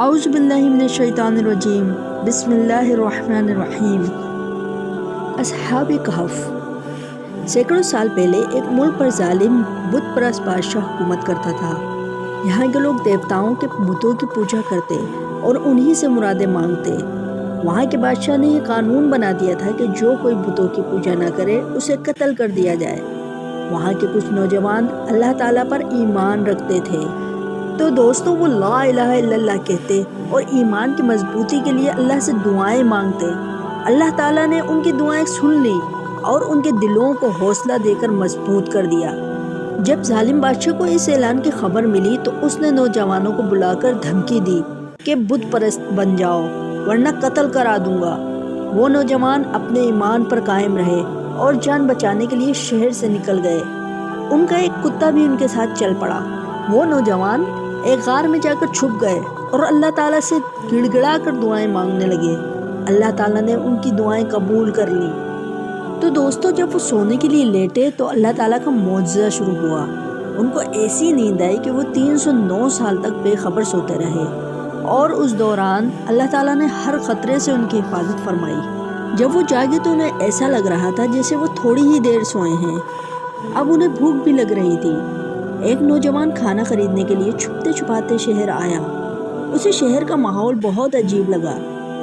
اعوذ باللہ من الشیطان الرجیم بسم اللہ الرحمن الرحیم۔ اصحاب کہف۔ سینکڑوں سال پہلے ایک ملک پر ظالم بت پرست بادشاہ حکومت کرتا تھا۔ یہاں کے لوگ دیوتاؤں کے بتوں کی پوجا کرتے اور انہی سے مرادیں مانگتے۔ وہاں کے بادشاہ نے یہ قانون بنا دیا تھا کہ جو کوئی بتوں کی پوجا نہ کرے اسے قتل کر دیا جائے۔ وہاں کے کچھ نوجوان اللہ تعالیٰ پر ایمان رکھتے تھے، تو دوستوں وہ لا الہ الا اللہ کہتے اور ایمان کی مضبوطی کے لیے اللہ سے دعائیں مانگتے۔ اللہ تعالیٰ نے ان کی دعائیں سن لی اور ان کے دلوں کو حوصلہ دے کر مضبوط کر دیا۔ جب ظالم بادشاہ کو اس اعلان کی خبر ملی تو اس نے نوجوانوں کو بلا کر دھمکی دی کہ بت پرست بن جاؤ ورنہ قتل کرا دوں گا۔ وہ نوجوان اپنے ایمان پر قائم رہے اور جان بچانے کے لیے شہر سے نکل گئے۔ ان کا ایک کتا بھی ان کے ساتھ چل پڑا۔ وہ نوجوان ایک غار میں جا کر چھپ گئے اور اللہ تعالیٰ سے گڑ گڑا کر دعائیں مانگنے لگے۔ اللہ تعالیٰ نے ان کی دعائیں قبول کر لیں۔ تو دوستوں جب وہ سونے کے لیے لیٹے تو اللہ تعالیٰ کا معجزہ شروع ہوا۔ ان کو ایسی نیند آئی کہ وہ 309 سال تک بے خبر سوتے رہے، اور اس دوران اللہ تعالیٰ نے ہر خطرے سے ان کی حفاظت فرمائی۔ جب وہ جاگے تو انہیں ایسا لگ رہا تھا جیسے وہ تھوڑی ہی دیر سوئے ہیں۔ اب انہیں بھوک بھی لگ رہی تھی۔ ایک نوجوان کھانا خریدنے کے لیے چھپتے چھپاتے شہر آیا۔ اسے شہر کا ماحول بہت عجیب لگا۔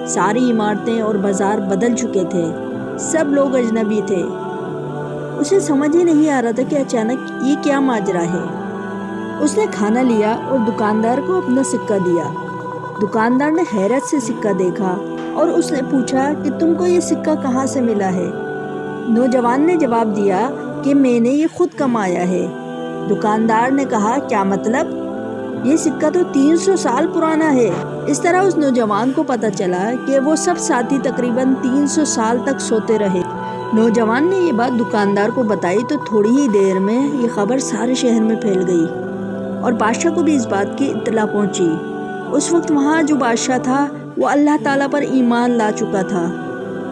ساری عمارتیں اور بازار بدل چکے تھے، سب لوگ اجنبی تھے۔ اسے سمجھ ہی نہیں آ رہا تھا کہ اچانک یہ کیا ماجرا ہے۔ اس نے کھانا لیا اور دکاندار کو اپنا سکہ دیا۔ دکاندار نے حیرت سے سکہ دیکھا اور اس نے پوچھا کہ تم کو یہ سکہ کہاں سے ملا ہے؟ نوجوان نے جواب دیا کہ میں نے یہ خود کمایا ہے۔ دکاندار نے کہا کیا مطلب؟ یہ سکہ تو 300 سال پرانا ہے۔ اس طرح اس نوجوان کو پتہ چلا کہ وہ سب ساتھی تقریباً 300 سال تک سوتے رہے۔ نوجوان نے یہ بات دکاندار کو بتائی تو تھوڑی ہی دیر میں یہ خبر سارے شہر میں پھیل گئی اور بادشاہ کو بھی اس بات کی اطلاع پہنچی۔ اس وقت وہاں جو بادشاہ تھا وہ اللہ تعالیٰ پر ایمان لا چکا تھا۔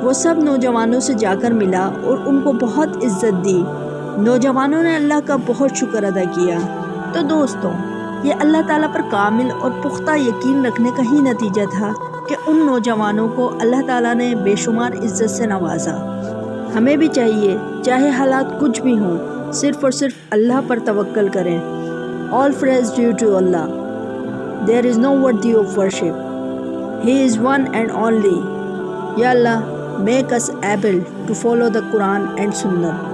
وہ سب نوجوانوں سے جا کر ملا اور ان کو بہت عزت دی۔ نوجوانوں نے اللہ کا بہت شکر ادا کیا۔ تو دوستوں یہ اللہ تعالیٰ پر کامل اور پختہ یقین رکھنے کا ہی نتیجہ تھا کہ ان نوجوانوں کو اللہ تعالیٰ نے بے شمار عزت سے نوازا۔ ہمیں بھی چاہیے چاہے حالات کچھ بھی ہوں، صرف اور صرف اللہ پر توکل کریں۔ All praise due to Allah. There is no worthy of worship. He is one and only. Ya Allah, make us able to follow the Quran and Sunnah.